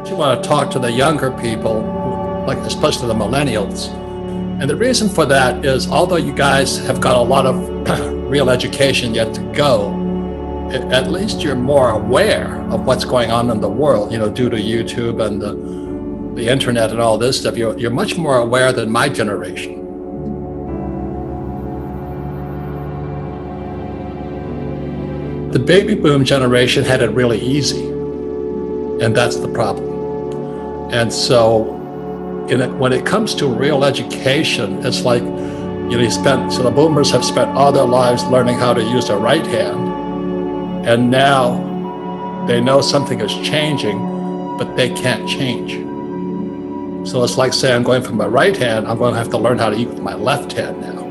You want to talk to the younger people, like especially the millennials. And the reason for that is, although you guys have got a lot of real education yet to go, at least you're more aware of what's going on in the world, due to YouTube and the internet and all this stuff. You're much more aware than my generation. The baby boom generation had it really easy, and that's the problem. And so when it comes to real education, it's like, so the boomers have spent all their lives learning how to use their right hand, and now they know something is changing, but they can't change. So it's like saying, I'm going from my right hand, I'm going to have to learn how to eat with my left hand now.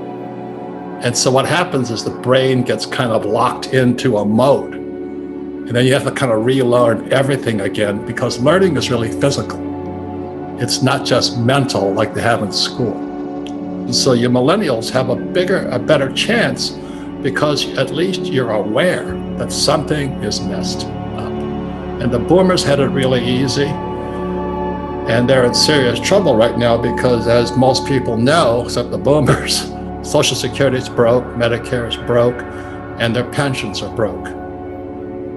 And so what happens is the brain gets kind of locked into a mode, and then you have to kind of relearn everything again, because learning is really physical. It's not just mental like they have in school. So you millennials have a better chance, because at least you're aware that something is messed up. And the boomers had it really easy, and they're in serious trouble right now because, as most people know, except the boomers, Social Security is broke, Medicare is broke, and their pensions are broke.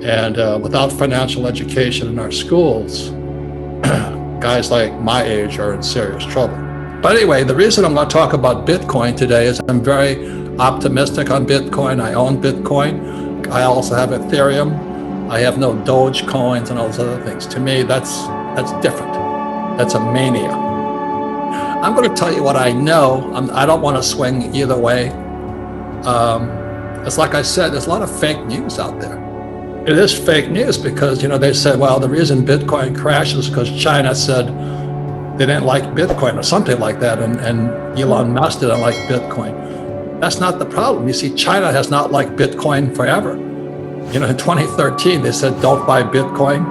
And without financial education in our schools, guys like my age are in serious trouble. But anyway, the reason I'm going to talk about Bitcoin today is I'm very optimistic on Bitcoin. I own Bitcoin. I also have Ethereum. I have no Doge coins and all those other things. To me, that's different. That's a mania. I'm going to tell you what I know. I don't want to swing either way. It's like I said, there's a lot of fake news out there. It is fake news because, they said, well, the reason Bitcoin crashed is because China said they didn't like Bitcoin or something like that, and Elon Musk didn't like Bitcoin. That's not the problem. You see, China has not liked Bitcoin forever. In 2013, they said, don't buy Bitcoin.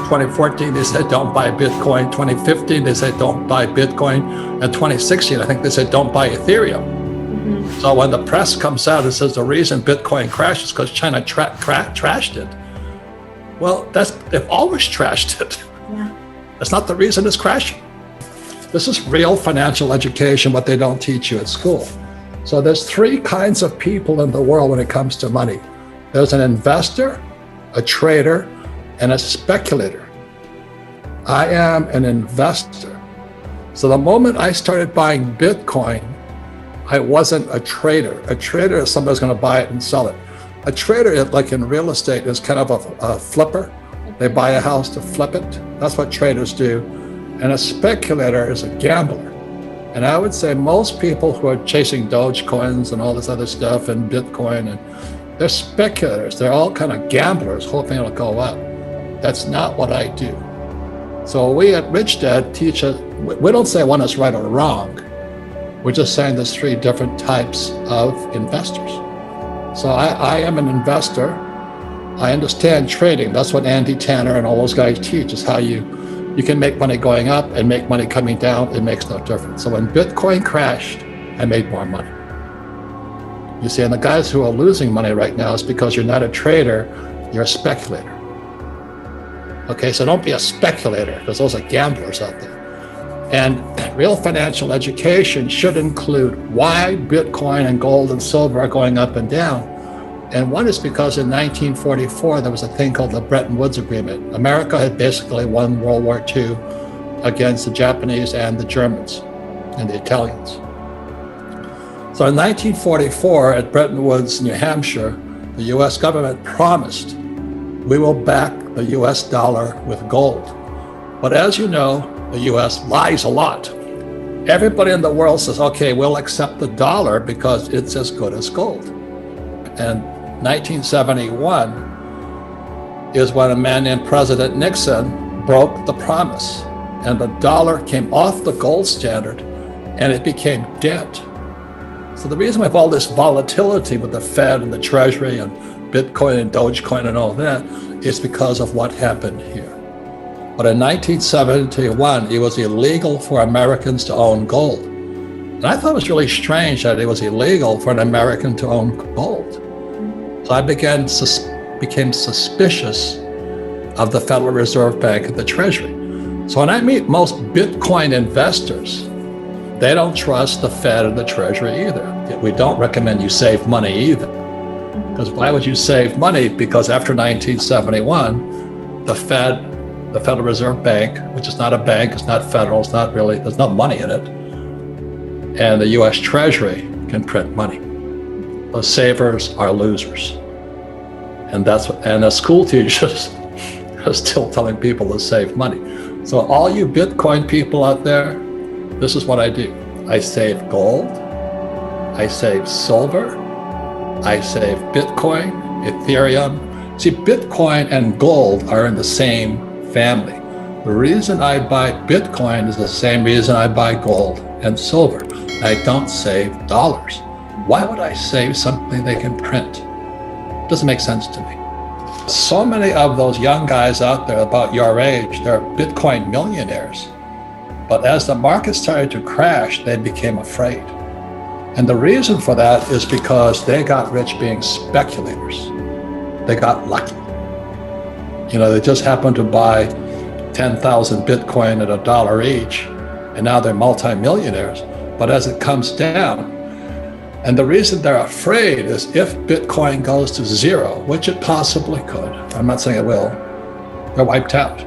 2014, they said, don't buy Bitcoin. 2015, they said, don't buy Bitcoin. And 2016, I think they said, don't buy Ethereum. So when the press comes out and says the reason Bitcoin crashed is because China trashed it, well, they've always trashed it. Yeah. That's not the reason it's crashing. This is real financial education, what they don't teach you at school. So there's three kinds of people in the world when it comes to money. There's an investor, a trader, and a speculator. I am an investor. So the moment I started buying Bitcoin, I wasn't a trader. A trader is somebody who's going to buy it and sell it. A trader, like in real estate, is kind of a flipper. They buy a house to flip it. That's what traders do. And a speculator is a gambler. And I would say most people who are chasing Doge coins and all this other stuff and Bitcoin, and they're speculators. They're all kind of gamblers hoping it'll go up. That's not what I do. So we at Rich Dad teach us, we don't say one is right or wrong. We're just saying there's three different types of investors. So I am an investor. I understand trading. That's what Andy Tanner and all those guys teach, is how you can make money going up and make money coming down. It makes no difference. So when Bitcoin crashed, I made more money. You see, and the guys who are losing money right now is because you're not a trader, you're a speculator. Okay, so don't be a speculator, because those are gamblers out there. And real financial education should include why Bitcoin and gold and silver are going up and down. And one is because in 1944, there was a thing called the Bretton Woods Agreement. America had basically won World War II against the Japanese and the Germans and the Italians. So in 1944, at Bretton Woods, New Hampshire, the US government promised we will back the US dollar with gold. But as you know, the US lies a lot. Everybody in the world says, okay, we'll accept the dollar because it's as good as gold. And 1971 is when a man named President Nixon broke the promise, and the dollar came off the gold standard and it became dead. So the reason we have all this volatility with the Fed and the Treasury and Bitcoin and Dogecoin and all that is because of what happened here. But in 1971, it was illegal for Americans to own gold. And I thought it was really strange that it was illegal for an American to own gold. So I became suspicious of the Federal Reserve Bank and the Treasury. So when I meet most Bitcoin investors, they don't trust the Fed or the Treasury either. We don't recommend you save money either. Because why would you save money? Because after 1971, the Federal Reserve Bank, which is not a bank, it's not federal, it's not really, there's no money in it, and the US Treasury can print money. Those savers are losers. And the school teachers are still telling people to save money. So all you Bitcoin people out there, this is what I do. I save gold, I save silver, I save Bitcoin, Ethereum. See, Bitcoin and gold are in the same family. The reason I buy Bitcoin is the same reason I buy gold and silver. I don't save dollars. Why would I save something they can print? It doesn't make sense to me. So many of those young guys out there about your age, they're Bitcoin millionaires. But as the market started to crash, they became afraid. And the reason for that is because they got rich being speculators. They got lucky. They just happened to buy 10,000 Bitcoin at $1 each, and now they're multimillionaires. But as it comes down, and the reason they're afraid is if Bitcoin goes to zero, which it possibly could, I'm not saying it will, they're wiped out.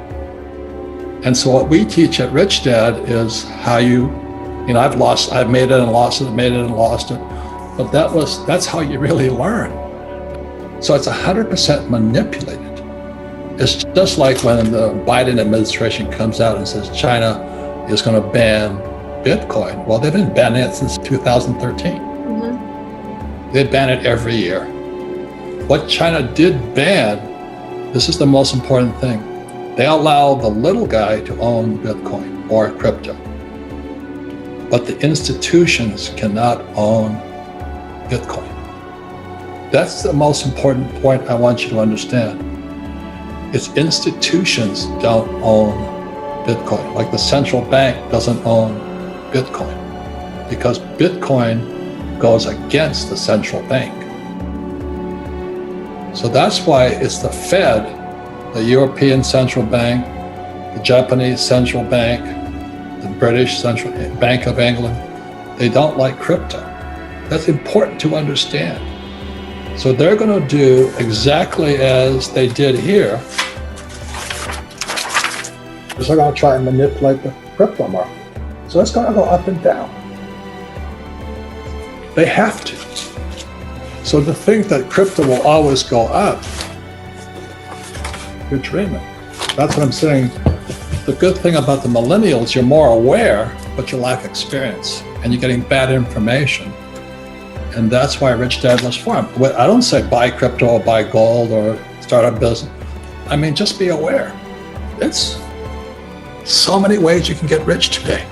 And so what we teach at Rich Dad is how I've made it and lost it, made it and lost it. But that's how you really learn. So it's 100% manipulated. It's just like when the Biden administration comes out and says China is going to ban Bitcoin. Well, they've been banning it since 2013. They ban it every year. What China did ban, this is the most important thing, they allow the little guy to own Bitcoin or crypto. But the institutions cannot own Bitcoin. That's the most important point I want you to understand. It's institutions don't own Bitcoin. Like the central bank doesn't own Bitcoin because Bitcoin goes against the central bank. So that's why it's the Fed, the European Central Bank, the Japanese Central Bank, the British Central Bank of England, they don't like crypto. That's important to understand. So they're going to do exactly as they did here. They're going to try and manipulate the crypto market. So it's going to go up and down. They have to. So to think that crypto will always go up, you're dreaming. That's what I'm saying. The good thing about the millennials, you're more aware, but you lack experience and you're getting bad information. And that's why Rich Dad was formed. I don't say buy crypto or buy gold or start a business. I mean, just be aware. It's so many ways you can get rich today.